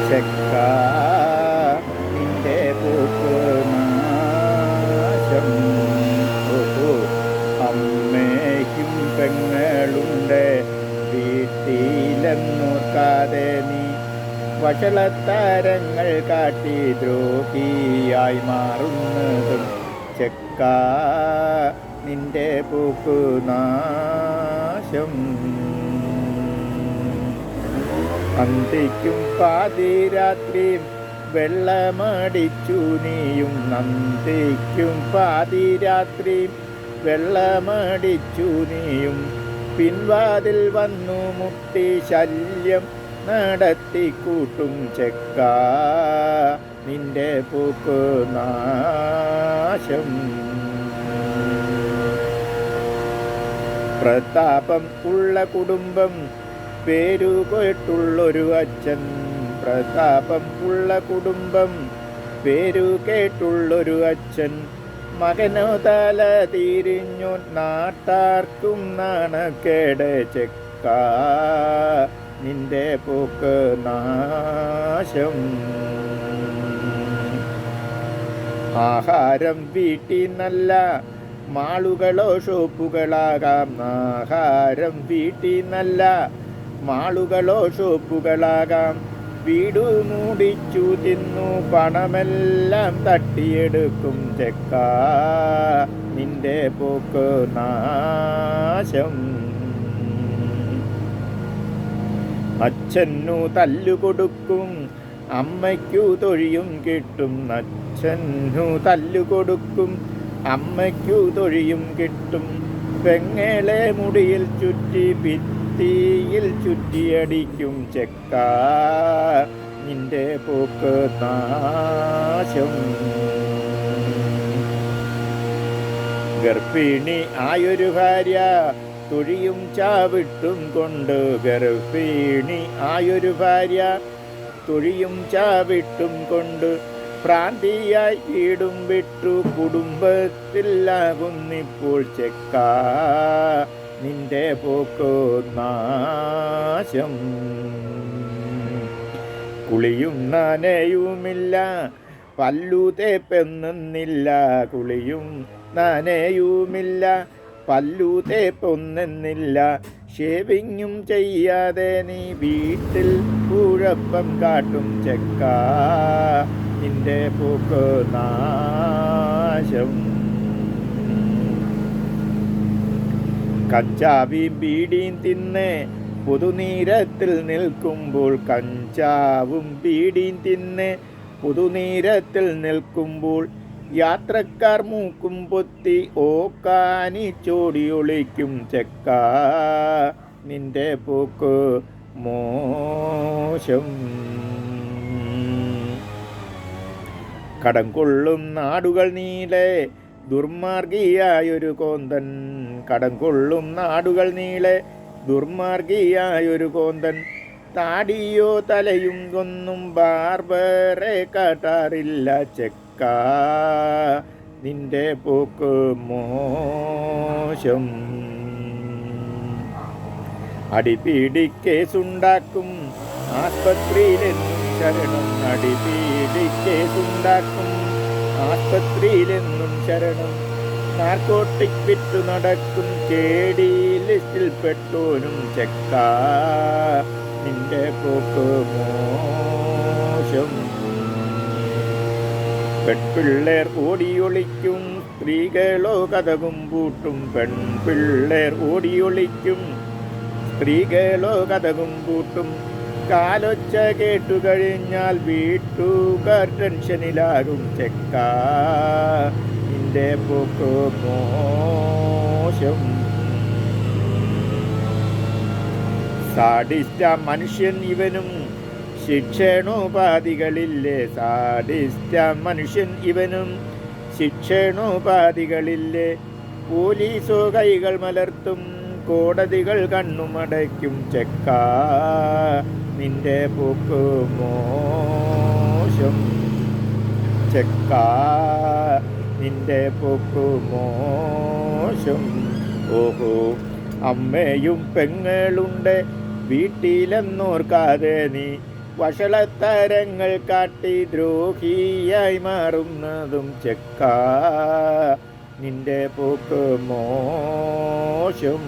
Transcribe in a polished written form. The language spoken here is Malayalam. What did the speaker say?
ചെക്ക നിന്റെ പൂക്ക് നാശം. അമ്മയ്ക്കും പെങ്ങളുണ്ട് വീട്ടിലെന്നോർക്കാതെ നീ വഷളത്തരങ്ങൾ കാട്ടി ദ്രോഹിയായി മാറുന്നതും ചെക്ക നിന്റെ പൂക്ക് നാശം. അന്തിക്കും പാതിരാത്രിയും വെള്ളമടിച്ചു നീയും നന്ദിക്കും പാതിരാത്രിയും വെള്ളമടിച്ചു നീയും പിൻവാതിൽ വന്നു മുട്ടി ശല്യം നടത്തിക്കൂട്ടും ചെക്ക നിന്റെ പൂക്ക് നാശം. പ്രതാപം ഉള്ള കുടുംബം പേരുകേട്ടുള്ളൊരു അച്ഛൻ. പ്രതാപം ഉള്ള കുടുംബം പേരുകേട്ടുള്ളൊരു അച്ഛൻ മകനോ തല തിരിഞ്ഞു നാട്ടാർക്കും നാണക്കേട് ചെക്ക നിന്റെ പൂക്ക് നാശം. ആഹാരം വീട്ടിൽ നല്ല മാളുകളോ ഷോപ്പുകളാകാം. ആഹാരം വീട്ടിൽ നല്ല മാളുകളോ ഷോപ്പുകളാകാം. വീടു മൂടിച്ചു തിന്നു പണമെല്ലാം തട്ടിയെടുക്കും ചെക്ക നിന്റെ പൂക്ക് നാശം. അച്ഛനു തല്ലുകൊടുക്കും അമ്മയ്ക്കു തൊഴിയും കിട്ടും. അച്ഛനു തല്ലുകൊടുക്കും അമ്മയ്ക്കു തൊഴിയും കിട്ടും. പെങ്ങളെ മുടിയിൽ ചുറ്റി ഭിത്തിയിൽ ചുറ്റിയടിക്കും ചെക്ക നിന്റെ പൂക്ക് നാശം. ഗർഭിണി ആയൊരു ഭാര്യ തൊഴിയും ചാവിട്ടും കൊണ്ട്. ഗർഭിണി ആയൊരു ഭാര്യ തൊഴിയും ചാവിട്ടും കൊണ്ട് ഭ്രാന്തിയായി വീടും വിട്ടു കുടുംബത്തിലാകുന്നിപ്പോൾ ചെക്ക നിന്റെ പൂക്ക് നാശം. കുളിയും നനയുമില്ല പല്ലു തേപ്പൊന്നില്ല. കുളിയും നനയുമില്ല പല്ലു തേപ്പൊന്നില്ല. ഷേവിങ്ങും ചെയ്യാതെ നീ വീട്ടിൽ കുഴപ്പം കാട്ടും ചെക്ക നിന്റെ പൂക്ക് നാശം. കഞ്ചാവിയും ബീഡിയും തിന്ന് പുതുനീരത്തിൽ നിൽക്കുമ്പോൾ. കഞ്ചാവും ബീഡിയും തിന്ന് പുതുനീരത്തിൽ നിൽക്കുമ്പോൾ യാത്രക്കാർ മൂക്കും പൊത്തി ഓക്കാനി ചോടിയൊളിക്കും ചെക്ക നിന്റെ പൂക്ക് മോശം. കടം കൊള്ളും നാടുകൾ നീളെ ദുർമാർഗിയായൊരു കോന്തൻ. കടം കൊള്ളും നാടുകൾ നീളെ ദുർമാർഗിയായൊരു കോന്തൻ. താടിയോ തലയും ഒന്നും ബാർബറെ കാട്ടാറില്ല ചെക്ക നിന്റെ പൂക്ക് മോശം. അടിപിടിക്കേസുണ്ടാക്കും ആസ്പത്രിയിലെന്നും ശരണം. അടിപിടിക്കേസുണ്ടാക്കും ആസ്പത്രിയിലെന്നും ശരണം. നാർക്കോട്ടിക് വിറ്റു നടക്കും കേടി ലിസ്റ്റിൽ പെട്ടോനും ചെക്ക നിന്റെ പൂക്ക് മോശം. പെൺപിള്ളേർ ഓടിയൊളിക്കും സ്ത്രീകളോ കതകും പൂട്ടും. പെൺപിള്ളേർ ഓടിയൊളിക്കും സ്ത്രീകളോ കതകും പൂട്ടും. കാലൊച്ച കേട്ടുകഴിഞ്ഞാൽ വീട്ടുകാർ ടെൻഷനിലാകും ചെക്ക നിന്റെ പൂക്ക് മോശം. സാഡിസ്റ്റ മനുഷ്യൻ ഇവനും ശിക്ഷണോപാധികളില്ലേ. സാഡിസ്റ്റ മനുഷ്യൻ ഇവനും ശിക്ഷണോപാധികളില്ലേ. പോലീസോ കൈകൾ മലർത്തും കോടതികൾ കണ്ണുമടയ്ക്കും ചെക്ക നിന്റെ പൂക്ക് മോശം. ചെക്ക നിന്റെ പൂക്ക് മോശം. ഓഹോ അമ്മയും പെങ്ങളുണ്ട് വീട്ടിലെന്നോർക്കാതെ നീ വഷളത്തരങ്ങൾ കാട്ടി ദ്രോഹിയായി മാറുന്നതും ചെക്ക നിന്റെ പോക്ക് മോശം.